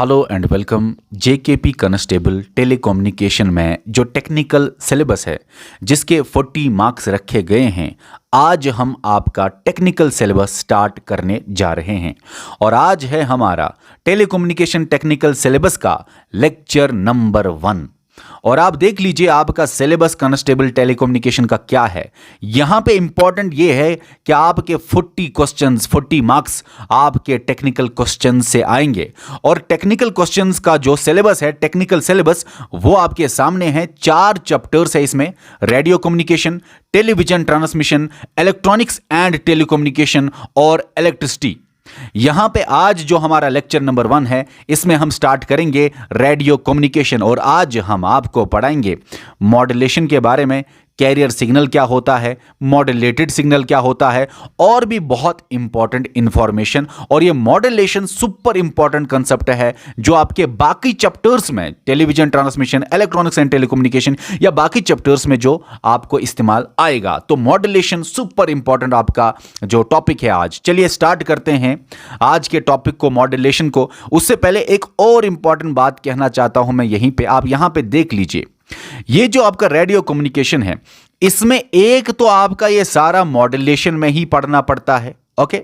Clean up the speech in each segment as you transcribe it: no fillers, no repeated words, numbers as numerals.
Hello and welcome JKP constable telecommunication में जो technical syllabus है जिसके 40 मार्क्स रखे गए हैं। आज हम आपका टेक्निकल सिलेबस स्टार्ट करने जा रहे हैं और आज है हमारा टेलीकम्युनिकेशन टेक्निकल सिलेबस का लेक्चर नंबर 1। और आप देख लीजिए आपका सिलेबस कांस्टेबल टेलीकम्युनिकेशन का क्या है। यहां पे इंपॉर्टेंट ये है कि आपके 40 क्वेश्चंस 40 मार्क्स आपके टेक्निकल क्वेश्चंस से आएंगे और टेक्निकल क्वेश्चंस का जो सिलेबस है टेक्निकल सिलेबस वो आपके सामने है। 4 चैप्टर्स है इसमें, radio communication, television transmission, electronics and telecommunication और इलेक्ट्रिसिटी। यहां पे आज जो हमारा लेक्चर नंबर 1 है इसमें हम स्टार्ट करेंगे रेडियो कम्युनिकेशन और आज हम आपको पढ़ाएंगे मॉड्यूलेशन के बारे में, कैरियर सिग्नल क्या होता है, मॉड्यूलेटेड सिग्नल क्या होता है और भी बहुत इंपॉर्टेंट इंफॉर्मेशन। और ये मॉड्यूलेशन सुपर इंपॉर्टेंट कंसेप्ट है जो आपके बाकी चैप्टर्स में television transmission, electronics and telecommunication या बाकी चैप्टर्स में जो आपको इस्तेमाल आएगा। तो मॉड्यूलेशन सुपर इंपॉर्टेंट आपका जो टॉपिक है आज। चलिए स्टार्ट करते हैं आज के टॉपिक को, मॉड्यूलेशन को। उससे पहले एक और इंपॉर्टेंट बात कहना चाहता हूं मैं यहीं पे, आप यहां पे देख लीजिए। ये जो आपका रेडियो कम्युनिकेशन है इसमें एक तो आपका ये सारा मॉड्यूलेशन में ही पढ़ना पड़ता है, ओके।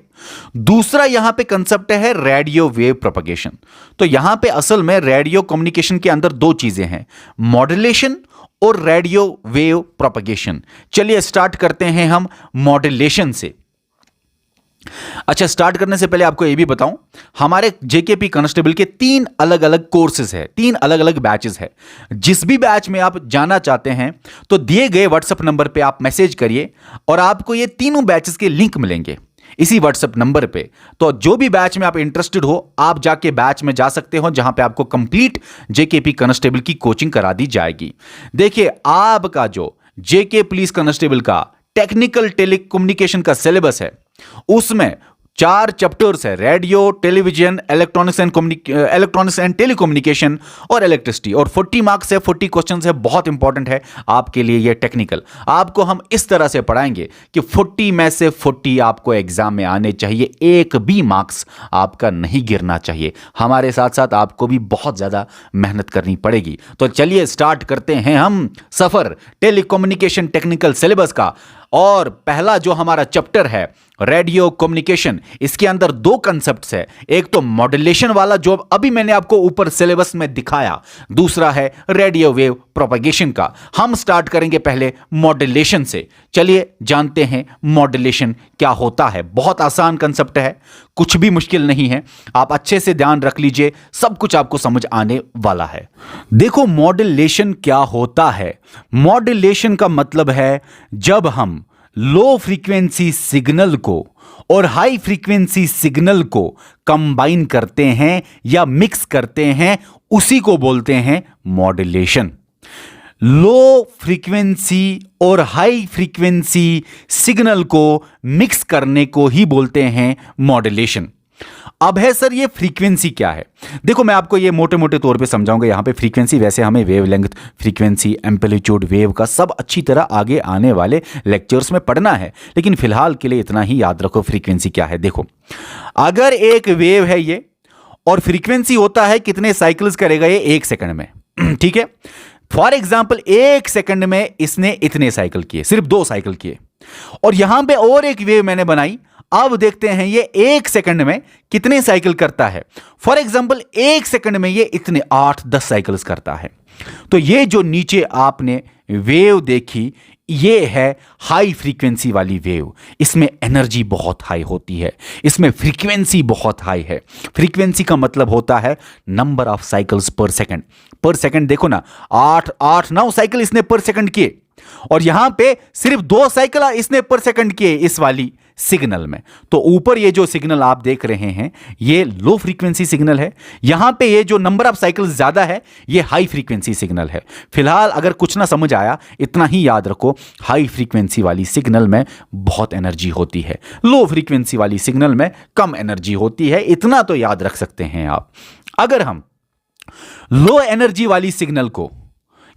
दूसरा यहां पे कंसेप्ट है रेडियो वेव प्रोपगेशन। तो यहां पे असल में रेडियो कम्युनिकेशन के अंदर 2 चीजें हैं, मॉड्यूलेशन और रेडियो वेव प्रोपगेशन। चलिए स्टार्ट करते हैं हम मॉड्यूलेशन से। अच्छा, स्टार्ट करने से पहले आपको यह भी बताऊं, हमारे जेकेपी कांस्टेबल के 3 अलग अलग कोर्सेज है, 3 अलग अलग बैचेस है। जिस भी बैच में आप जाना चाहते हैं तो दिए गए व्हाट्सएप नंबर पे आप मैसेज करिए और आपको ये तीनों बैचेस के लिंक मिलेंगे इसी व्हाट्सएप नंबर पे। तो जो भी बैच में आप इंटरेस्टेड हो आप जाके बैच में जा सकते हो जहां पे आपको कंप्लीट जेकेपी कांस्टेबल की कोचिंग करा दी जाएगी। देखिए, आपका जो जेके पुलिस कांस्टेबल का टेक्निकल टेलीकम्युनिकेशन का सिलेबस है उसमें 4 चैप्टर्स है, radio, television, electronics and telecommunication और इलेक्ट्रिसिटी। और 40 मार्क्स है, 40 क्वेश्चंस है, बहुत इंपॉर्टेंट है आपके लिए ये टेक्निकल। आपको हम इस तरह से पढ़ाएंगे कि 40 में से 40 आपको एग्जाम में आने चाहिए, एक भी मार्क्स आपका नहीं गिरना चाहिए। हमारे साथ साथ आपको भी बहुत ज्यादा मेहनत करनी पड़ेगी। तो चलिए स्टार्ट करते हैं हम सफर टेलीकम्युनिकेशन टेक्निकल सिलेबस का। और पहला जो हमारा चैप्टर है रेडियो कम्युनिकेशन, इसके अंदर 2 कंसेप्ट्स है। एक तो मॉड्यूलेशन वाला जो अभी मैंने आपको ऊपर सिलेबस में दिखाया, दूसरा है रेडियो वेव प्रोपगेशन का। हम स्टार्ट करेंगे पहले मॉड्यूलेशन से। चलिए जानते हैं मॉड्यूलेशन क्या होता है। बहुत आसान कंसेप्ट है, कुछ भी मुश्किल नहीं है, आप अच्छे से ध्यान रख लीजिए, सब कुछ आपको समझ आने वाला है। देखो मॉड्यूलेशन क्या होता है। मॉड्यूलेशन का मतलब है जब हम लो फ्रीक्वेंसी सिग्नल को और हाई फ्रीक्वेंसी सिग्नल को कंबाइन करते हैं या मिक्स करते हैं, उसी को बोलते हैं मॉड्यूलेशन। लो फ्रीक्वेंसी और हाई फ्रीक्वेंसी सिग्नल को मिक्स करने को ही बोलते हैं मॉड्यूलेशन। अब है सर ये फ्रीक्वेंसी क्या है। देखो मैं आपको ये मोटे मोटे तौर पे समझाऊंगा। यहां पे फ्रीक्वेंसी, वैसे हमें वेवलेंथ, फ्रीक्वेंसी, एम्पलीट्यूड, वेव का सब अच्छी तरह आगे आने वाले लेक्चर्स में पढ़ना है, लेकिन फिलहाल के लिए इतना ही याद रखो फ्रीक्वेंसी क्या है। देखो, अगर एक वेव है ये और फ्रीक्वेंसी होता है कितने साइकिल्स करेगा ये 1 सेकंड में, ठीक है। फॉर एग्जाम्पल 1 सेकंड में इसने इतने साइकिल किए, सिर्फ 2 साइकिल किए। और यहां पे और एक वेव मैंने बनाई, अब देखते हैं ये 1 सेकंड में कितने साइकिल करता है। फॉर एग्जाम्पल 1 सेकंड में ये इतने 8-10 साइकिल्स करता है। तो ये जो नीचे आपने वेव देखी ये है हाई फ्रीक्वेंसी वाली वेव। इसमें एनर्जी बहुत हाई होती है, इसमें फ्रीक्वेंसी बहुत हाई है। फ्रीक्वेंसी का मतलब होता है नंबर ऑफ साइकिल्स पर सेकंड। पर सेकंड देखो ना, 8-9 साइकिल इसने पर सेकंड किए और यहां पे सिर्फ 2 साइकिल इसने पर सेकंड किए इस वाली सिग्नल में। तो ऊपर ये जो सिग्नल आप देख रहे हैं ये लो फ्रीक्वेंसी सिग्नल है, यहां पे ये जो नंबर ऑफ साइकिल्स ज्यादा है ये हाई फ्रीक्वेंसी सिग्नल है। फिलहाल अगर कुछ ना समझ आया इतना ही याद रखो, हाई फ्रीक्वेंसी वाली सिग्नल में बहुत एनर्जी होती है, लो फ्रीक्वेंसी वाली सिग्नल में कम एनर्जी होती है। इतना तो याद रख सकते हैं आप। अगर हम लो एनर्जी वाली सिग्नल को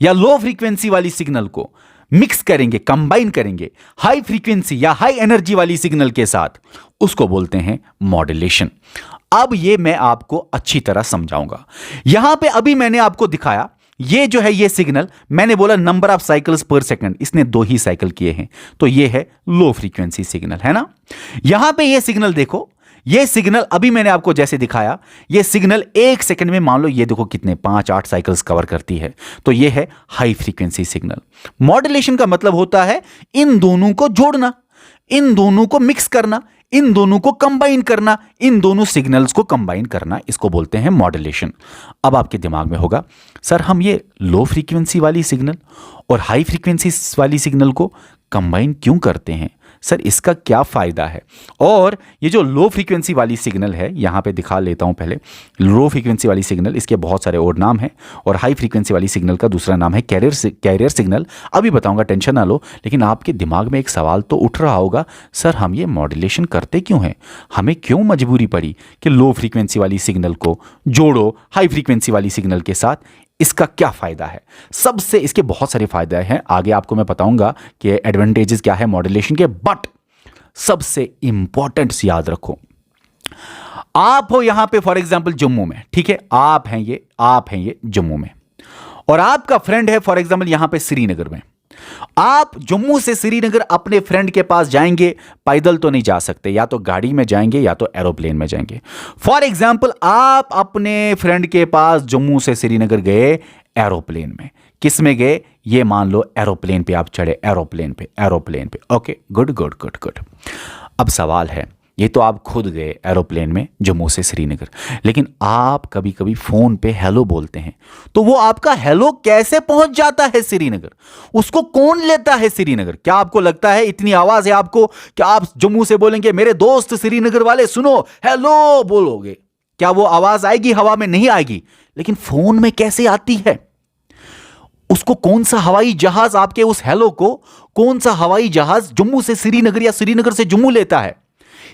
या लो फ्रीक्वेंसी वाली सिग्नल को मिक्स करेंगे, कंबाइन करेंगे हाई फ्रीक्वेंसी या हाई एनर्जी वाली सिग्नल के साथ, उसको बोलते हैं मॉड्यूलेशन। अब ये मैं आपको अच्छी तरह समझाऊंगा। यहां पे अभी मैंने आपको दिखाया, ये जो है ये सिग्नल, मैंने बोला नंबर ऑफ साइकिल्स पर सेकंड, इसने 2 ही साइकिल किए हैं, तो ये है लो फ्रीक्वेंसी सिग्नल, है ना। यहां पे ये सिग्नल देखो, ये सिग्नल अभी मैंने आपको जैसे दिखाया, ये सिग्नल 1 सेकंड में मान लो ये देखो कितने 5-8 साइकिल्स कवर करती है, तो ये है हाई फ्रीक्वेंसी सिग्नल। मॉड्यूलेशन का मतलब होता है इन दोनों को जोड़ना, इन दोनों को मिक्स करना, इन दोनों को कंबाइन करना, इन दोनों सिग्नल्स को कंबाइन करना, इसको बोलते हैं मॉड्यूलेशन। अब आपके दिमाग में होगा सर हम ये लो फ्रीक्वेंसी वाली सिग्नल और हाई फ्रीक्वेंसी वाली सिग्नल को कंबाइन क्यों करते हैं सर, इसका क्या फायदा है। और ये जो लो फ्रीक्वेंसी वाली सिग्नल है, यहां पे दिखा लेता हूं पहले, लो फ्रीक्वेंसी वाली सिग्नल, इसके बहुत सारे और नाम हैं, और हाई फ्रीक्वेंसी वाली सिग्नल का दूसरा नाम है कैरियर सिग्नल। अभी बताऊंगा, टेंशन ना लो। लेकिन आपके दिमाग में एक सवाल तो उठ रहा होगा, सर हम ये मॉड्यूलेशन करते क्यों हैं, हमें क्यों मजबूरी पड़ी कि लो फ्रीक्वेंसी वाली सिग्नल को जोड़ो हाई फ्रीक्वेंसी वाली सिग्नल के साथ, इसका क्या फायदा है। सबसे इसके बहुत सारे फायदे हैं, आगे आपको मैं बताऊंगा कि एडवांटेजेस क्या है मॉड्यूलेशन के। बट सबसे इंपॉर्टेंट याद रखो, आप हो यहां पे फॉर एग्जांपल जम्मू में, ठीक है, आप हैं ये जम्मू में, और आपका फ्रेंड है फॉर एग्जांपल यहां पे श्रीनगर में। आप जम्मू से श्रीनगर अपने फ्रेंड के पास जाएंगे, पैदल तो नहीं जा सकते, या तो गाड़ी में जाएंगे या तो एरोप्लेन में जाएंगे। फॉर एग्जांपल आप अपने फ्रेंड के पास जम्मू से श्रीनगर गए एरोप्लेन में, किस में गए, ये मान लो एरोप्लेन पे आप चढ़े, एरोप्लेन पे ओके, गुड। अब सवाल है, ये तो आप खुद गए एरोप्लेन में जम्मू से श्रीनगर, लेकिन आप कभी कभी फोन पे हेलो बोलते हैं, तो वो आपका हेलो कैसे पहुंच जाता है श्रीनगर, उसको कौन लेता है श्रीनगर। क्या आपको लगता है इतनी आवाज है आपको कि आप जम्मू से बोलेंगे मेरे दोस्त श्रीनगर वाले सुनो हेलो बोलोगे, क्या वो आवाज आएगी, हवा में नहीं आएगी। लेकिन फोन में कैसे आती है, उसको कौन सा हवाई जहाज आपके उस हेलो को, कौन सा हवाई जहाज जम्मू से श्रीनगर या श्रीनगर से जम्मू लेता है,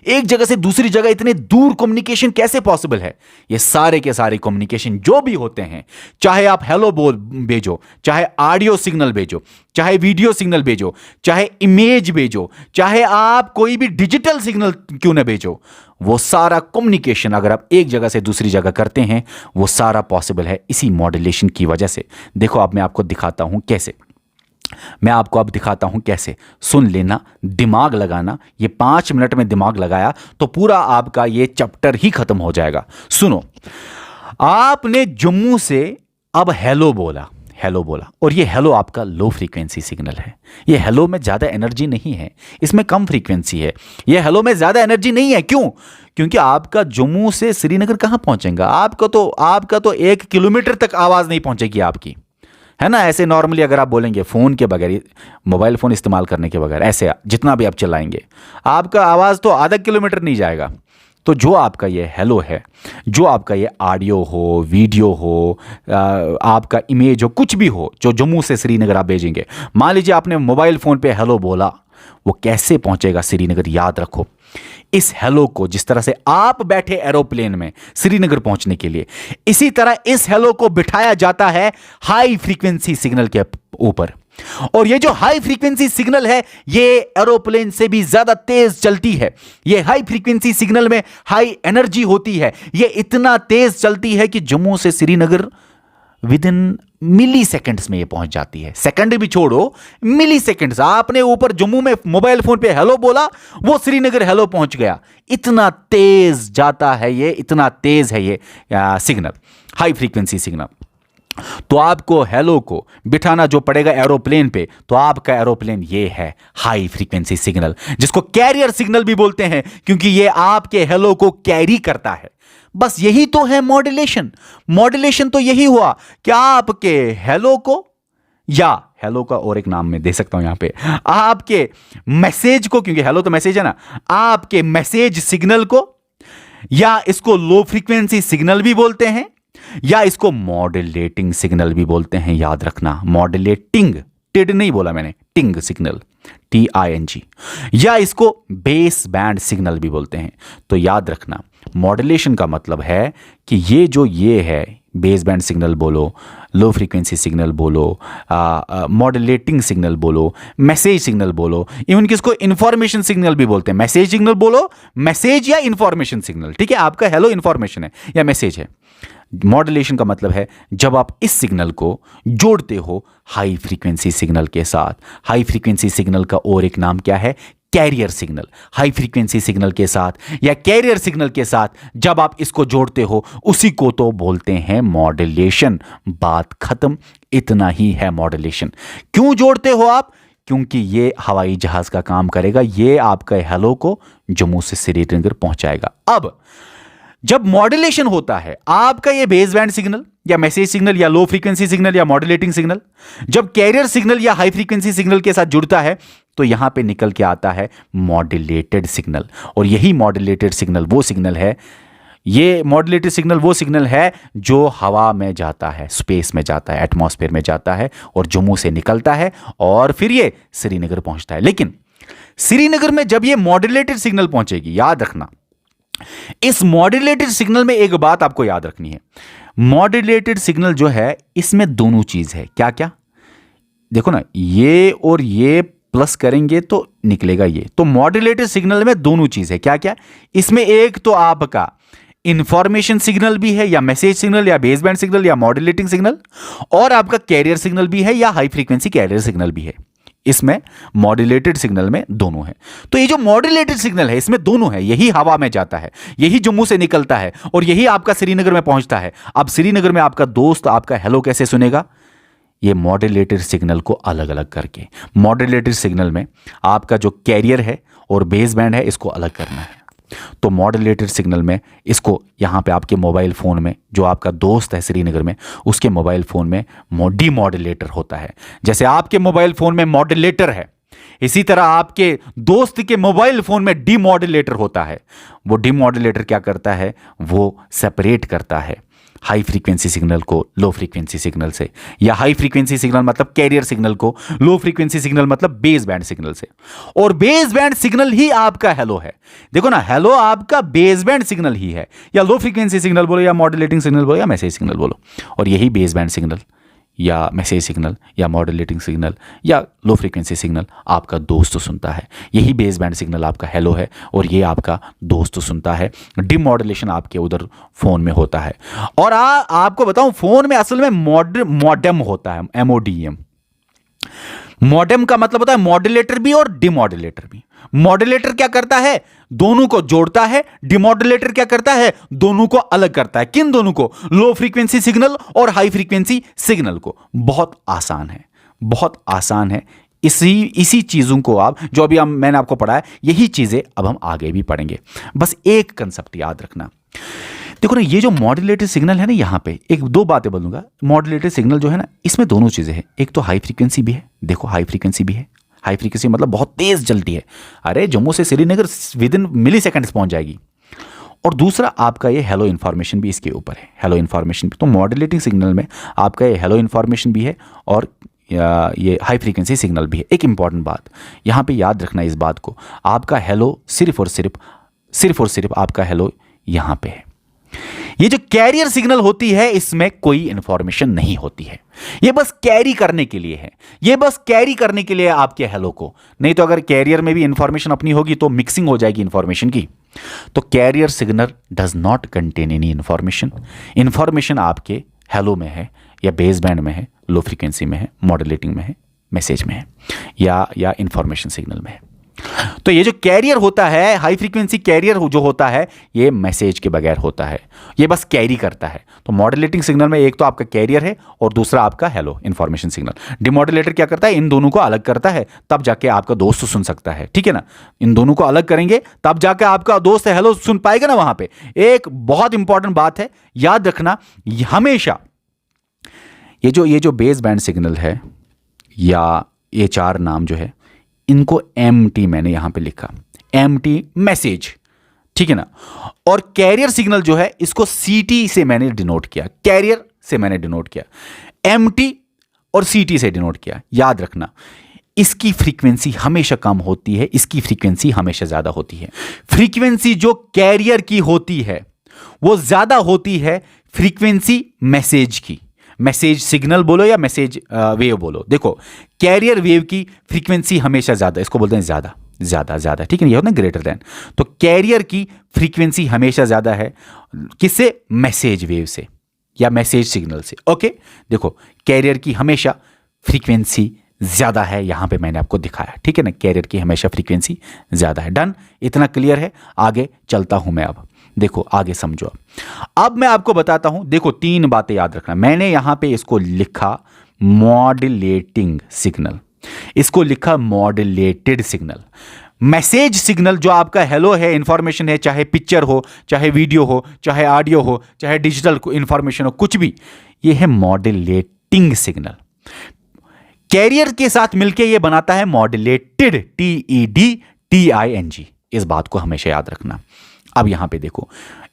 एक जगह से दूसरी जगह इतने दूर कम्युनिकेशन कैसे पॉसिबल है। ये सारे के सारे कम्युनिकेशन जो भी होते हैं, चाहे आप हेलो बोल भेजो, चाहे ऑडियो सिग्नल भेजो, चाहे वीडियो सिग्नल भेजो, चाहे इमेज भेजो, चाहे आप कोई भी डिजिटल सिग्नल क्यों ना भेजो, वो सारा कम्युनिकेशन अगर आप एक जगह से दूसरी जगह करते हैं, वो सारा पॉसिबल है इसी मॉड्यूलेशन की वजह से। देखो अब मैं आपको दिखाता हूं कैसे, सुन लेना, दिमाग लगाना। ये 5 मिनट में दिमाग लगाया तो पूरा आपका ये चैप्टर ही खत्म हो जाएगा। सुनो, आपने जम्मू से अब हेलो बोला, और ये हेलो आपका लो फ्रीक्वेंसी सिग्नल है। ये हेलो में ज्यादा एनर्जी नहीं है, इसमें कम फ्रीक्वेंसी है। ये हेलो में ज्यादा एनर्जी नहीं है, क्यों, क्योंकि आपका जम्मू से श्रीनगर कहां पहुंचेगा, आपका तो 1 किलोमीटर तक आवाज नहीं पहुंचेगी आपकी, है ना। ऐसे नॉर्मली अगर आप बोलेंगे फोन के बगैर, मोबाइल फोन इस्तेमाल करने के बगैर, ऐसे जितना भी आप चलाएंगे, आपका आवाज तो आधा किलोमीटर नहीं जाएगा। तो जो आपका ये हेलो है, जो आपका ये ऑडियो हो, वीडियो हो, आपका इमेज हो, कुछ भी हो, जो जम्मू से श्रीनगर आप भेजेंगे, मान लीजिए आपने मोबाइल फोन पे हेलो बोला, वो कैसे पहुंचेगा श्रीनगर, याद रखो। इस हेलो को जिस तरह से आप बैठे एरोप्लेन में श्रीनगर पहुंचने के लिए, इसी तरह इस हेलो को बिठाया जाता है हाई फ्रीक्वेंसी सिग्नल के ऊपर। और ये जो हाई फ्रीक्वेंसी सिग्नल है, ये एरोप्लेन से भी ज्यादा तेज चलती है। ये हाई फ्रीक्वेंसी सिग्नल में हाई एनर्जी होती है। ये इतना तेज चलती है कि जम्मू से Srinagar within milliseconds में ये पहुंच जाती है। सेकंड भी छोड़ो, मिली सेकेंड्स। आपने ऊपर जम्मू में मोबाइल फोन पे हेलो बोला, वो श्रीनगर हेलो पहुंच गया। इतना तेज जाता है ये, इतना तेज है ये सिग्नल, हाई फ्रीक्वेंसी सिग्नल। तो आपको हेलो को बिठाना जो पड़ेगा एरोप्लेन पे, तो आपका एरोप्लेन ये है हाई फ्रीक्वेंसी सिग्नल, जिसको कैरियर सिग्नल भी बोलते हैं, क्योंकि ये आपके हेलो को कैरी करता है। बस यही तो है मॉड्यूलेशन। मॉड्यूलेशन तो यही हुआ कि आपके हेलो को, या हेलो का और एक नाम मैं दे सकता हूं यहां पे, आपके मैसेज को, क्योंकि हेलो तो मैसेज है ना, आपके मैसेज सिग्नल को, या इसको लो फ्रीक्वेंसी सिग्नल भी बोलते हैं, या इसको मॉड्यूलेटिंग सिग्नल भी बोलते हैं। याद रखना, मॉड्यूलेटिंग, टिड नहीं बोला मैंने, टिंग सिग्नल, TING, या इसको बेस बैंड सिग्नल भी बोलते हैं। तो याद रखना, मॉड्यूलेशन का मतलब है कि ये जो ये है, बेस बैंड सिग्नल बोलो, लो फ्रीक्वेंसी सिग्नल बोलो, मॉड्यूलेटिंग सिग्नल बोलो, मैसेज सिग्नल बोलो, इवन किसको इंफॉर्मेशन सिग्नल भी बोलते हैं। मैसेज सिग्नल बोलो, मैसेज या इंफॉर्मेशन सिग्नल, ठीक है। आपका हेलो इंफॉर्मेशन है या मैसेज है। मॉड्यूलेशन का मतलब है जब आप इस सिग्नल को जोड़ते हो हाई फ्रीक्वेंसी सिग्नल के साथ। हाई फ्रीक्वेंसी सिग्नल का और एक नाम क्या है? Carrier signal. High frequency signal के साथ या कैरियर सिग्नल के साथ जब आप इसको जोड़ते हो उसी को तो बोलते हैं मॉड्यूलेशन। बात खत्म, इतना ही है मॉड्यूलेशन। क्यों जोड़ते हो आप? क्योंकि ये हवाई जहाज का काम करेगा, ये आपका हेलो को जम्मू से श्रीनगर पहुंचाएगा। अब जब मॉड्यूलेशन होता है, आपका ये बेस बैंड सिग्नल या मैसेज सिग्नल या लो फ्रीक्वेंसी सिग्नल या मॉड्यूलेटिंग सिग्नल जब कैरियर सिग्नल या हाई फ्रीक्वेंसी सिग्नल के साथ जुड़ता है तो यहां पे निकल के आता है मॉड्यूलेटेड सिग्नल। और यही मॉड्यूलेटेड सिग्नल वो सिग्नल है, ये मॉड्यूलेटेड सिग्नल वो सिग्नल है जो हवा में जाता है, स्पेस में जाता है, एटमॉस्फेयर में जाता है और जम्मू से निकलता है और फिर ये श्रीनगर पहुंचता है। लेकिन श्रीनगर में जब ये मॉड्यूलेटेड सिग्नल पहुंचेगी, याद रखना इस मॉड्यूलेटेड सिग्नल में एक बात आपको याद रखनी है। मॉड्यूलेटेड सिग्नल जो है इसमें दोनों चीज है। क्या क्या? देखो ना, ये और ये प्लस करेंगे तो निकलेगा ये। तो मॉड्यूलेटेड सिग्नल में दोनों चीज है। क्या क्या? इसमें एक तो आपका इंफॉर्मेशन सिग्नल भी है या मैसेज सिग्नल या बेस बैंड सिग्नल या मॉड्यूलेटिंग सिग्नल, और आपका कैरियर सिग्नल भी है या हाई फ्रीक्वेंसी कैरियर सिग्नल भी है। इसमें मॉड्यूलेटेड सिग्नल में दोनों है। तो ये जो मॉड्यूलेटेड सिग्नल है इसमें दोनों है, यही हवा में जाता है, यही जम्मू से निकलता है और यही आपका श्रीनगर में पहुंचता है। अब श्रीनगर में आपका दोस्त आपका हेलो कैसे सुनेगा? ये मॉड्यूलेटेड सिग्नल को अलग अलग करके। मॉड्यूलेटेड सिग्नल में आपका जो कैरियर है और बेस बैंड है इसको अलग करना है। तो मॉड्यूलेटेड सिग्नल में इसको यहां पे आपके मोबाइल फोन में जो आपका दोस्त है श्रीनगर में उसके मोबाइल फोन में डीमॉड्यूलेटर होता है। जैसे आपके मोबाइल फोन में मॉड्यूलेटर है, इसी तरह आपके दोस्त के मोबाइल फोन में डीमॉड्यूलेटर होता है। वो डीमॉड्यूलेटर क्या करता है? वो सेपरेट करता है हाई फ्रीक्वेंसी सिग्नल को लो फ्रीक्वेंसी सिग्नल से, या हाई फ्रीक्वेंसी सिग्नल मतलब कैरियर सिग्नल को, लो फ्रीक्वेंसी सिग्नल मतलब बेस बैंड सिग्नल से। और बेस बैंड सिग्नल ही आपका हेलो है। देखो ना, हेलो आपका बेस बैंड सिग्नल ही है, या लो फ्रीक्वेंसी सिग्नल बोलो या मॉड्यूलेटिंग सिग्नल बोलो या मैसेज सिग्नल बोलो। और यही बेस बैंड सिग्नल या मैसेज सिग्नल या मॉड्यूलेटिंग सिग्नल या लो फ्रीक्वेंसी सिग्नल आपका दोस्त सुनता है। यही बेस बैंड सिग्नल आपका हेलो है और ये आपका दोस्त सुनता है। डिमॉड्यूलेशन आपके उधर फोन में होता है। और आपको बताऊं, फोन में असल में मॉडेम होता है, MODEM। मॉडेम का मतलब होता है मॉड्यूलेटर भी और डिमॉड्यूलेटर भी। मॉड्यूलेटर क्या करता है? दोनों को जोड़ता है। डिमॉड्यूलेटर क्या करता है? दोनों को अलग करता है। किन दोनों को? लो फ्रीक्वेंसी सिग्नल और हाई फ्रीक्वेंसी सिग्नल को। बहुत आसान है, बहुत आसान है। इसी चीजों को आप जो अभी मैंने आपको पढ़ाया, यही चीजें अब हम आगे भी पढ़ेंगे। बस एक कंसेप्ट याद रखना। देखो ना, ये जो मॉड्यूलेटेड सिग्नल है ना, यहां पे एक दो बातें बोलूंगा। मॉड्यूलेटेड सिग्नल जो है ना, इसमें दोनों चीजें हैं। एक तो हाई फ्रीक्वेंसी भी है, देखो हाई फ्रीक्वेंसी भी है। हाई फ्रीक्वेंसी मतलब बहुत तेज चलती है, अरे जम्मू से Srinagar within milliseconds पहुंच जाएगी। और दूसरा आपका ये हेलो इन्फॉर्मेशन भी इसके ऊपर है, हेलो इन्फॉर्मेशन भी। तो मॉड्यूलेटिंग सिग्नल में आपका ये हेलो इन्फॉर्मेशन भी है और ये हाई फ्रीक्वेंसी सिग्नल भी है। एक इंपॉर्टेंट बात यहाँ पे याद रखना इस बात को, आपका हेलो सिर्फ और सिर्फ आपका हेलो यहाँ पे है। ये जो कैरियर सिग्नल होती है इसमें कोई इंफॉर्मेशन नहीं होती है, ये बस कैरी करने के लिए है, ये बस कैरी करने के लिए आपके हेलो को। नहीं तो अगर कैरियर में भी इंफॉर्मेशन अपनी होगी तो मिक्सिंग हो जाएगी इंफॉर्मेशन की। तो carrier signal does not contain any information. Information आपके हेलो में है या बेस बैंड में है, लो फ्रीक्वेंसी में है, मॉड्यूलेटिंग में है, मैसेज में है या इंफॉर्मेशन सिग्नल में है। तो ये जो कैरियर होता है, हाई फ्रीक्वेंसी कैरियर जो होता है, ये मैसेज के बगैर होता है, ये बस कैरी करता है। तो मॉड्यूलेटिंग सिग्नल में एक तो आपका कैरियर है और दूसरा आपका हेलो इंफॉर्मेशन सिग्नल। डिमॉड्यूलेटर क्या करता है? इन दोनों को अलग करता है, तब जाके आपका दोस्त सुन सकता है, ठीक है ना। इन दोनों को अलग करेंगे तब जाके आपका दोस्त हेलो सुन पाएगा ना। वहां पे एक बहुत इंपॉर्टेंट बात है, याद रखना हमेशा, ये जो बेस बैंड सिग्नल है या ये चार नाम जो है, इनको MT मैंने यहां पे लिखा, MT मैसेज, ठीक है ना। और कैरियर सिग्नल जो है इसको CT से मैंने डिनोट किया, कैरियर से मैंने डिनोट किया, MT और CT से डिनोट किया। याद रखना, इसकी फ्रीक्वेंसी हमेशा कम होती है, इसकी फ्रीक्वेंसी हमेशा ज्यादा होती है। फ्रीक्वेंसी जो कैरियर की होती है वो ज्यादा होती है फ्रीक्वेंसी मैसेज की। मैसेज सिग्नल बोलो या मैसेज वेव बोलो, देखो कैरियर वेव की फ्रीक्वेंसी हमेशा ज़्यादा, इसको बोलते हैं ज़्यादा ज़्यादा ज़्यादा, ठीक है, ये होता है ग्रेटर देन। तो कैरियर की फ्रीक्वेंसी हमेशा ज़्यादा है किससे? मैसेज वेव से या मैसेज सिग्नल से। ओके, देखो कैरियर की हमेशा फ्रीक्वेंसी ज़्यादा है, यहां पे मैंने आपको दिखाया, ठीक है ना, कैरियर की हमेशा फ्रीक्वेंसी ज़्यादा है। डन, इतना क्लियर है। आगे चलता हूं मैं, अब देखो आगे समझो। अब मैं आपको बताता हूं, देखो 3 बातें याद रखना। मैंने यहां पे इसको लिखा मॉड्यूलेटिंग सिग्नल, इसको लिखा मॉड्यूलेटेड सिग्नल। मैसेज सिग्नल जो आपका हेलो है, इंफॉर्मेशन है, चाहे पिक्चर हो, चाहे वीडियो हो, चाहे ऑडियो हो, चाहे डिजिटल इंफॉर्मेशन हो, कुछ भी, ये है मॉड्यूलेटिंग सिग्नल। कैरियर के साथ मिलके ये बनाता है मॉड्यूलेटेड, TEDTING। इस बात को हमेशा याद रखना। अब यहां पे देखो,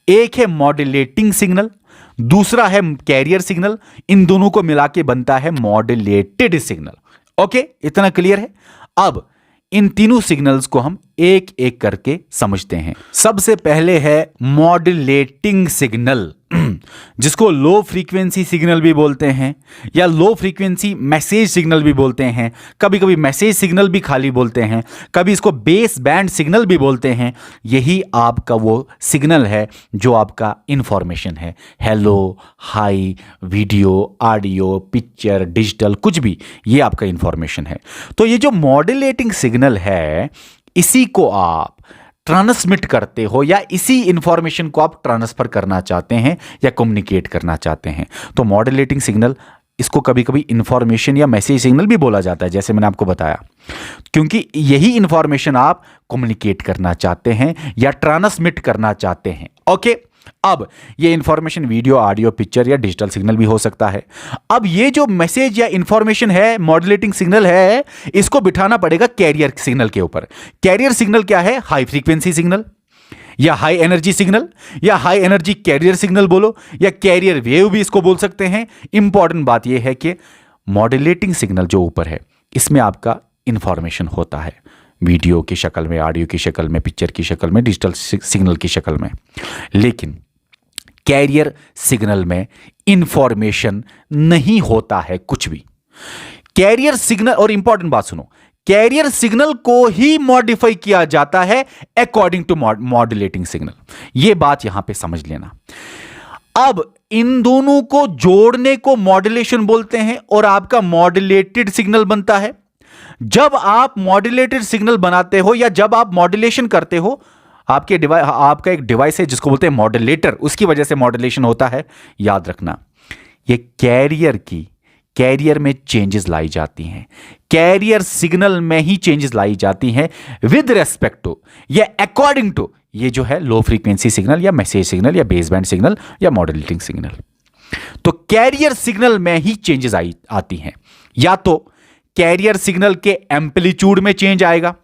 एक है मॉड्यूलेटिंग सिग्नल, दूसरा है कैरियर सिग्नल, इन दोनों को मिला के बनता है मॉड्यूलेटेड सिग्नल। ओके, इतना क्लियर है। अब इन तीनों सिग्नल्स को हम एक एक करके समझते हैं। सबसे पहले है मॉड्यूलेटिंग सिग्नल, जिसको लो फ्रीक्वेंसी सिग्नल भी बोलते हैं या लो फ्रीक्वेंसी मैसेज सिग्नल भी बोलते हैं, कभी कभी मैसेज सिग्नल भी खाली बोलते हैं, कभी इसको बेस बैंड सिग्नल भी बोलते हैं। यही आपका वो सिग्नल है जो आपका इंफॉर्मेशन है, hello, high, video, audio, picture, digital, कुछ भी, ये आपका इंफॉर्मेशन है। तो ये जो मॉड्यूलेटिंग सिग्नल है, इसी को आप ट्रांसमिट करते हो या इसी इंफॉर्मेशन को आप ट्रांसफर करना चाहते हैं या कम्युनिकेट करना चाहते हैं। तो मॉड्यूलेटिंग सिग्नल, इसको कभी कभी इंफॉर्मेशन या मैसेज सिग्नल भी बोला जाता है, जैसे मैंने आपको बताया, क्योंकि यही इंफॉर्मेशन आप कम्युनिकेट करना चाहते हैं या ट्रांसमिट करना चाहते हैं। ओके, अब ये इंफॉर्मेशन वीडियो, ऑडियो, पिक्चर या डिजिटल सिग्नल भी हो सकता है। अब ये जो मैसेज या इंफॉर्मेशन है, मॉड्यूलेटिंग सिग्नल है, इसको बिठाना पड़ेगा कैरियर सिग्नल के ऊपर। कैरियर सिग्नल क्या है? हाई फ्रीक्वेंसी सिग्नल या हाई एनर्जी सिग्नल या हाई एनर्जी कैरियर सिग्नल बोलो या कैरियर वेव भी इसको बोल सकते हैं। इंपॉर्टेंट बात यह है कि मॉड्यूलेटिंग सिग्नल जो ऊपर है, इसमें आपका इंफॉर्मेशन होता है वीडियो की शक्ल में, ऑडियो की शक्ल में, पिक्चर की शक्ल में, डिजिटल सिग्नल की शक्ल में। लेकिन कैरियर सिग्नल में इंफॉर्मेशन नहीं होता है कुछ भी। कैरियर सिग्नल, और इंपॉर्टेंट बात सुनो, कैरियर सिग्नल को ही मॉडिफाई किया जाता है अकॉर्डिंग टू मॉड्यूलेटिंग सिग्नल। यह बात यहां पे समझ लेना। अब इन दोनों को जोड़ने को मॉड्यूलेशन बोलते हैं और आपका मॉड्यूलेटेड सिग्नल बनता है। जब आप मॉड्यूलेटेड सिग्नल बनाते हो या जब आप मॉड्यूलेशन करते हो, आपका एक डिवाइस है जिसको बोलते हैं मॉड्यूलेटर, उसकी वजह से मॉड्यूलेशन होता है। याद रखना, ये कैरियर में चेंजेस लाई जाती हैं, कैरियर सिग्नल में ही चेंजेस लाई जाती हैं विद रेस्पेक्ट टू या अकॉर्डिंग टू ये जो है लो फ्रीक्वेंसी सिग्नल या मैसेज सिग्नल या बेस बैंड सिग्नल या मॉड्यूलेटिंग सिग्नल। तो कैरियर सिग्नल में ही चेंजेस आती हैं। या तो कैरियर सिग्नल के एम्पलीट्यूड में चेंज आएगा,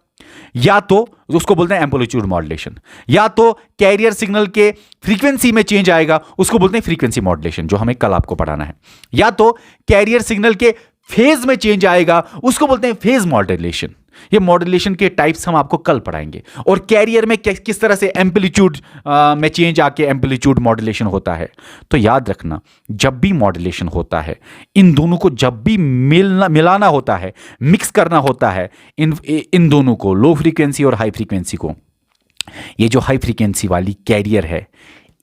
या तो उसको बोलते हैं एम्पलीट्यूड मॉड्यूलेशन, या तो कैरियर सिग्नल के फ्रीक्वेंसी में चेंज आएगा, उसको बोलते हैं फ्रीक्वेंसी मॉड्यूलेशन, जो हमें कल आपको पढ़ाना है। या तो कैरियर सिग्नल के फेज में चेंज आएगा, उसको बोलते हैं फेज मॉड्यूलेशन। ये मॉड्यूलेशन के टाइप्स हम आपको कल पढ़ाएंगे, और कैरियर में किस तरह से एम्पलीट्यूड में चेंज आके एम्पलीट्यूड मॉड्यूलेशन होता है। तो याद रखना, जब भी मॉड्यूलेशन होता है, इन दोनों को जब भी मिलाना होता है, मिक्स करना होता है, इन दोनों को, लो फ्रीक्वेंसी और हाई फ्रीक्वेंसी को, ये जो हाई फ्रीक्वेंसी वाली कैरियर है,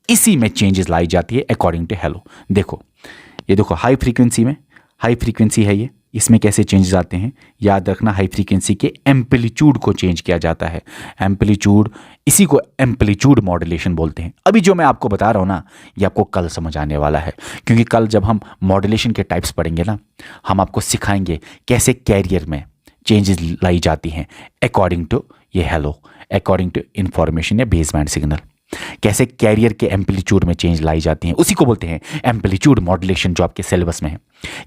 इसी में चेंजेस लाई जाती है अकॉर्डिंग टू हेलो। देखो, ये देखो हाई फ्रीक्वेंसी है ये, इसमें कैसे चेंजेस आते हैं। याद रखना, हाई फ्रीक्वेंसी के एम्पलीट्यूड को चेंज किया जाता है, एम्पलीट्यूड, इसी को एम्पलीट्यूड मॉड्यूलेशन बोलते हैं। अभी जो मैं आपको बता रहा हूं ना, ये आपको कल समझ आने वाला है, क्योंकि कल जब हम मॉड्यूलेशन के टाइप्स पढ़ेंगे ना, हम आपको सिखाएंगे कैसे कैरियर में चेंजेस लाई जाती हैं अकॉर्डिंग टू ये हेलो, अकॉर्डिंग टू इंफॉर्मेशन या बेस बैंड सिग्नल, कैसे कैरियर के एम्पलीट्यूड में चेंज लाई जाती हैं, उसी को बोलते हैं एम्पलीट्यूड मॉड्यूलेशन, जो आपके सिलेबस में है।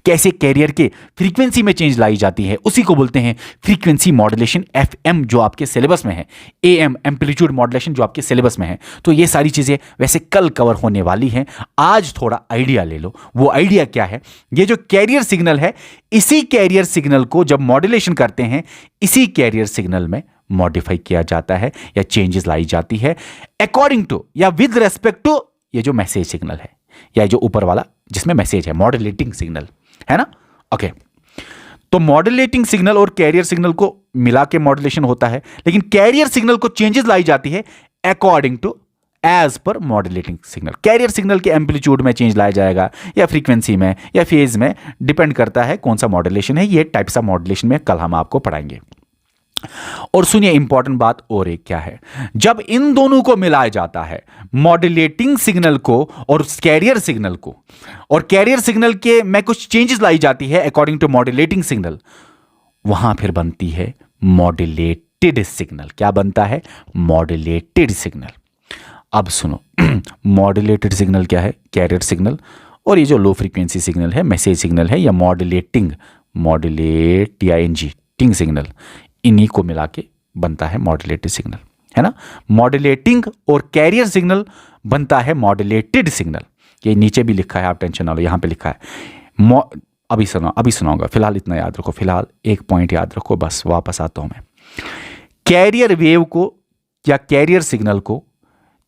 कैसे कैरियर के फ्रीक्वेंसी में चेंज लाई जाती है, उसी को बोलते हैं फ्रीक्वेंसी मॉड्यूलेशन, FM, जो आपके सिलेबस में है, AM एम्पलीट्यूड मॉड्यूलेशन, जो आपके सिलेबस में है। तो ये सारी चीजें वैसे कल कवर होने वाली हैं। आज थोड़ा आइडिया ले लो। वो आइडिया क्या है? ये जो कैरियर सिग्नल है, इसी कैरियर सिग्नल को जब मॉड्यूलेशन करते हैं, इसी कैरियर सिग्नल में मॉडिफाई किया जाता है या चेंजेस लाई जाती है अकॉर्डिंग टू या विद रेस्पेक्ट टू ये जो मैसेज सिग्नल है या जो ऊपर वाला जिसमें मैसेज है, मॉड्यूलेटिंग सिग्नल है ना। ओके, तो मॉड्यूलेटिंग सिग्नल और कैरियर सिग्नल को मिला के मॉड्यूलेशन होता है, लेकिन कैरियर सिग्नल को चेंजेस लाई जाती है according to as per modulating signal. Carrier signal के एम्पलीट्यूड में चेंज लाया जाएगा या फ्रीक्वेंसी में या फेज में, डिपेंड करता है कौन सा मॉड्यूलेशन है। ये टाइप्स ऑफ मॉड्यूलेशन में कल हम आपको पढ़ाएंगे। और सुनिए इंपॉर्टेंट बात और एक क्या है, जब इन दोनों को मिलाया जाता है, मॉड्यूलेटिंग सिग्नल को और कैरियर सिग्नल को, और कैरियर सिग्नल के में कुछ चेंजेस लाई जाती है अकॉर्डिंग टू मॉड्यूलेटिंग सिग्नल, वहां फिर बनती है मॉड्यूलेटेड सिग्नल। क्या बनता है? Modulated signal. अब सुनो, मॉड्यूलेटेड सिग्नल क्या है? कैरियर सिग्नल, और ये जो लो फ्रीक्वेंसी सिग्नल है, मैसेज सिग्नल है, या मॉड्यूलेटिंग सिग्नल, इन्हीं को मिला के बनता है मॉड्यूलेटेड सिग्नल, है ना। मॉड्यूलेटिंग और कैरियर सिग्नल बनता है मॉड्यूलेटेड सिग्नल। ये नीचे भी लिखा है, आप टेंशन ना लो, यहाँ पे लिखा है। अभी सुनाऊंगा, फिलहाल इतना याद रखो, फिलहाल एक पॉइंट याद रखो, बस वापस आता हूं मैं। कैरियर वेव को या कैरियर सिग्नल को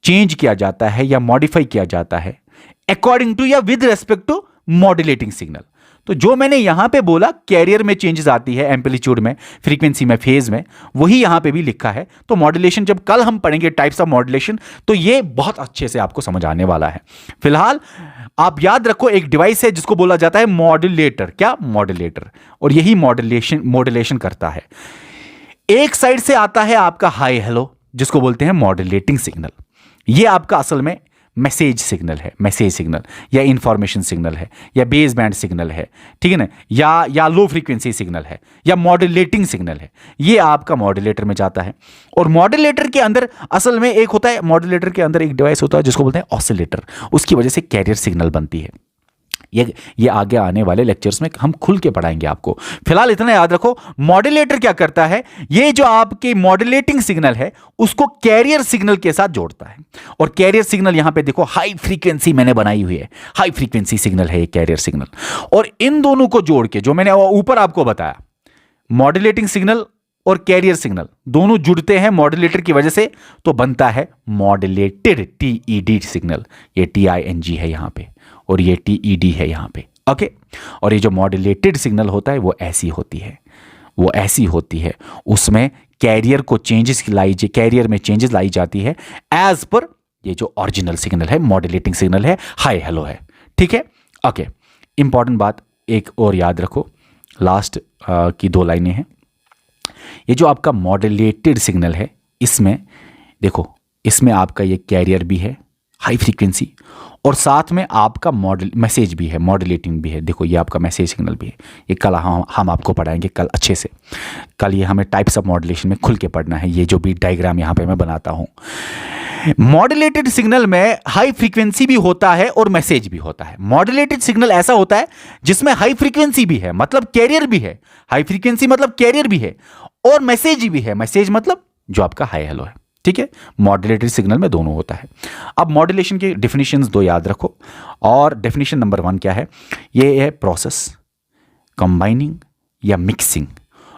चेंज किया जाता है या मॉडिफाई किया जाता है अकॉर्डिंग टू या with respect to modulating signal. तो जो मैंने यहां पे बोला कैरियर में चेंजेस आती है एम्पलीट्यूड में, फ्रीक्वेंसी में, फेज में, वही यहां पे भी लिखा है। तो मॉड्यूलेशन जब कल हम पढ़ेंगे टाइप्स ऑफ मॉड्यूलेशन, तो ये बहुत अच्छे से आपको समझ आने वाला है। फिलहाल आप याद रखो, एक डिवाइस है जिसको बोला जाता है मॉड्यूलेटर। क्या? मॉड्यूलेटर। और यही मॉड्यूलेशन करता है। एक साइड से आता है आपका हाई हेलो, जिसको बोलते हैं मॉड्यूलेटिंग सिग्नल। ये आपका असल में मैसेज सिग्नल है, मैसेज सिग्नल या इंफॉर्मेशन सिग्नल है या बेस बैंड सिग्नल है, ठीक है ना, या लो फ्रीक्वेंसी सिग्नल है या मॉड्यूलेटिंग सिग्नल है। ये आपका मॉड्यूलेटर में जाता है। और मॉड्यूलेटर के अंदर असल में एक होता है, मॉड्यूलेटर के अंदर एक डिवाइस होता है जिसको बोलते हैं ऑसिलेटर। उसकी वजह से कैरियर सिग्नल बनती है। ये आगे आने वाले लेक्चर्स में हम खुल के पढ़ाएंगे आपको। फिलहाल इतना याद रखो, मॉड्यूलेटर क्या करता है, ये जो आपके मॉड्यूलेटिंग सिग्नल है उसको कैरियर सिग्नल के साथ जोड़ता है। और कैरियर सिग्नल यहां पे देखो, हाई फ्रीक्वेंसी मैंने बनाई हुई है, हाई फ्रीक्वेंसी सिग्नल है ये कैरियर सिग्नल। और इन दोनों को जोड़ के, जो मैंने ऊपर आपको बताया, मॉड्यूलेटिंग सिग्नल और कैरियर सिग्नल दोनों जुड़ते हैं मॉड्यूलेटर की वजह से, तो बनता है मॉड्यूलेटेड TED सिग्नल। ये TING है यहां पे और ये TED है यहां पे। ओके, और ये जो मॉड्यूलेटेड सिग्नल होता है वो ऐसी होती है, उसमें कैरियर में चेंजेस लाई जाती है एज पर ये जो ओरिजिनल सिग्नल है, मॉड्यूलेटिंग सिग्नल है, हाई हेलो है। ठीक है, ओके। इंपॉर्टेंट बात एक और याद रखो, लास्ट की 2 लाइनें हैं। ये जो आपका मॉड्यूलेटेड सिग्नल है, इसमें देखो, इसमें आपका ये कैरियर भी है, हाई फ्रीक्वेंसी, और साथ में आपका मैसेज भी है, मॉड्यूलेटिंग भी है। देखो ये आपका मैसेज सिग्नल भी है। ये कल हम आपको पढ़ाएंगे कल अच्छे से। कल ये हमें टाइप्स ऑफ मॉड्यूलेशन में खुल के पढ़ना है। ये जो भी डायग्राम यहाँ पे मैं बनाता हूँ, मॉड्यूलेटेड सिग्नल में हाई फ्रीक्वेंसी भी होता है और मैसेज भी होता है। मॉड्यूलेटेड सिग्नल ऐसा होता है जिसमें हाई फ्रीक्वेंसी भी है, मतलब कैरियर भी है, हाई फ्रीक्वेंसी मतलब कैरियर भी है, और मैसेज भी है, मैसेज मतलब जो आपका हाई हेलो है। ठीक है, मॉड्यूलेटेड सिग्नल में दोनों होता है। अब मॉड्यूलेशन के डेफिनेशंस 2 याद रखो। और डेफिनेशन नंबर 1 क्या है? ये है प्रोसेस, कंबाइनिंग या mixing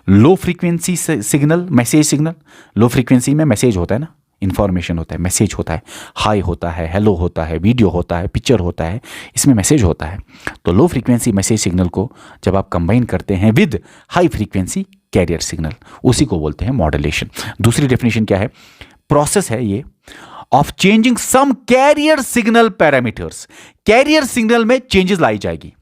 low frequency signal, message signal. Low frequency में मैसेज होता है ना, इंफॉर्मेशन होता है, मैसेज होता है, हाई होता है, हेलो होता है, वीडियो होता है, पिक्चर होता है, इसमें मैसेज होता है। तो लो फ्रीक्वेंसी मैसेज सिग्नल को जब आप कंबाइन करते हैं with high frequency carrier signal, उसी को बोलते हैं मॉड्यूलेशन। दूसरी डेफिनेशन क्या है? प्रोसेस है ये of changing some carrier signal parameters. Carrier signal में चेंजेस लाई जाएगी,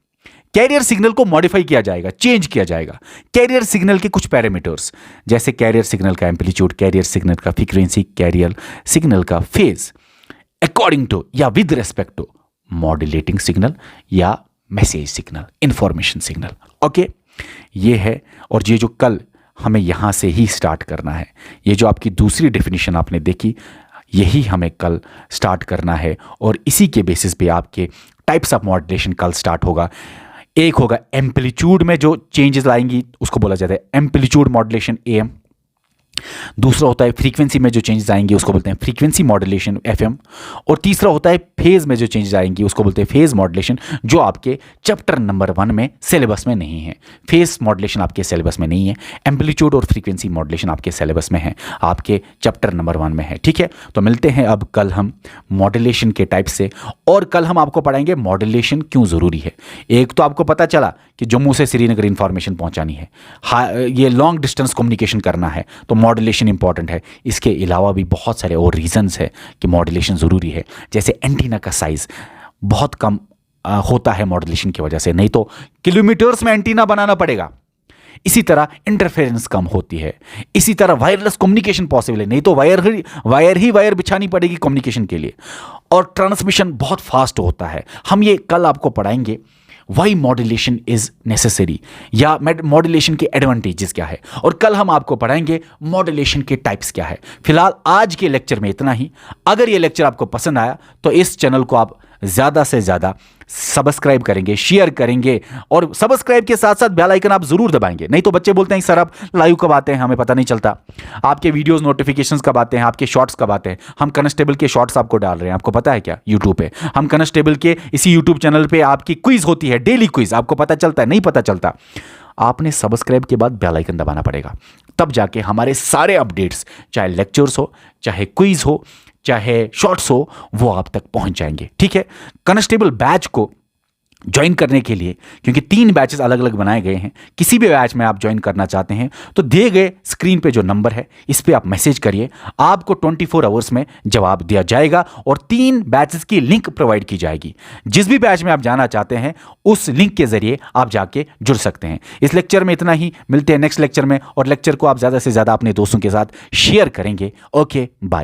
कैरियर सिग्नल को मॉडिफाई किया जाएगा, चेंज किया जाएगा। कैरियर सिग्नल के कुछ पैरामीटर्स, जैसे कैरियर सिग्नल का एम्पलीट्यूड, कैरियर सिग्नल का फ्रीक्वेंसी, कैरियर सिग्नल का फेज, अकॉर्डिंग टू या with respect to modulating signal या message signal, information signal. Okay, ये है। और ये जो कल हमें यहां से ही स्टार्ट करना है, ये जो आपकी दूसरी डेफिनेशन आपने देखी, यही हमें कल स्टार्ट करना है। और इसी के बेसिस पे आपके टाइप्स ऑफ मॉड्यूलेशन कल स्टार्ट होगा। एक होगा एम्पलीट्यूड में जो चेंजेस लाएंगी, उसको बोला जाता है एम्पलीट्यूड मॉड्यूलेशन AM। दूसरा होता है फ्रीक्वेंसी में जो चेंजेस आएंगे उसको बोलते हैं फ्रीक्वेंसी मॉड्यूलेशन एफएम। और तीसरा होता है फेज में जो चेंजेस आएंगे उसको बोलते हैं फेज मॉड्यूलेशन, जो आपके चैप्टर नंबर 1 में सिलेबस में नहीं है। फेज मॉड्यूलेशन आपके सिलेबस में नहीं है, एम्पलीट्यूड और फ्रीक्वेंसी मॉड्यूलेशन आपके सिलेबस में है, आपके चैप्टर नंबर 1 में है। ठीक है, तो मिलते हैं अब कल हम मॉड्यूलेशन के टाइप से, और कल हम आपको पढ़ाएंगे मॉड्यूलेशन क्यों ज़रूरी है। एक तो आपको पता चला कि जम्मू से श्रीनगर इंफॉर्मेशन पहुंचानी है, ये लॉन्ग डिस्टेंस कम्युनिकेशन करना है तो मॉड्यूलेशन इंपॉर्टेंट है। इसके अलावा भी बहुत सारे और रीजंस है कि मॉड्यूलेशन ज़रूरी है, जैसे एंटीना का साइज़ बहुत कम होता है मॉड्यूलेशन की वजह से, नहीं तो किलोमीटर्स में एंटीना बनाना पड़ेगा। इसी तरह इंटरफेरेंस कम होती है, इसी तरह वायरलेस कम्युनिकेशन पॉसिबल है, नहीं तो वायर बिछानी पड़ेगी कम्युनिकेशन के लिए, और ट्रांसमिशन बहुत फास्ट होता है। हम ये कल आपको पढ़ाएंगे वाई मॉड्यूलेशन इज नेसेसरी, या मॉड्यूलेशन के एडवांटेजेस क्या है, और कल हम आपको पढ़ाएंगे मॉड्यूलेशन के टाइप्स क्या है। फिलहाल आज के लेक्चर में इतना ही। अगर ये लेक्चर आपको पसंद आया तो इस चैनल को आप ज़्यादा से ज़्यादा सब्सक्राइब करेंगे, शेयर करेंगे, और सब्सक्राइब के साथ साथ बेल आइकन आप जरूर दबाएंगे। नहीं तो बच्चे बोलते हैं सर आप लाइव कब आते हैं, हमें पता नहीं चलता, आपके वीडियोस नोटिफिकेशंस कब आते हैं, आपके शॉर्ट्स कब आते हैं। हम कॉन्स्टेबल के शॉर्ट्स आपको डाल रहे हैं, आपको पता है क्या, यूट्यूब पे। हम कॉन्स्टेबल के इसी यूट्यूब चैनल पे आपकी क्विज होती है, डेली क्विज, आपको पता चलता है, नहीं पता चलता। आपने सब्सक्राइब के बाद बेल आइकन दबाना पड़ेगा, तब जाके हमारे सारे अपडेट्स, चाहे लेक्चर्स हो, चाहे क्विज हो, चाहे शॉर्ट्स हो, वो आप तक पहुंच जाएंगे। ठीक है, कांस्टेबल बैच को ज्वाइन करने के लिए, क्योंकि 3 बैचेस अलग अलग बनाए गए हैं, किसी भी बैच में आप ज्वाइन करना चाहते हैं तो दिए गए स्क्रीन पे जो नंबर है इस पे आप मैसेज करिए, आपको 24 आवर्स में जवाब दिया जाएगा और 3 बैचेस की लिंक प्रोवाइड की जाएगी। जिस भी बैच में आप जाना चाहते हैं उस लिंक के जरिए आप जाके जुड़ सकते हैं। इस लेक्चर में इतना ही, मिलते हैं नेक्स्ट लेक्चर में, और लेक्चर को आप ज़्यादा से ज़्यादा अपने दोस्तों के साथ शेयर करेंगे। Okay, bye.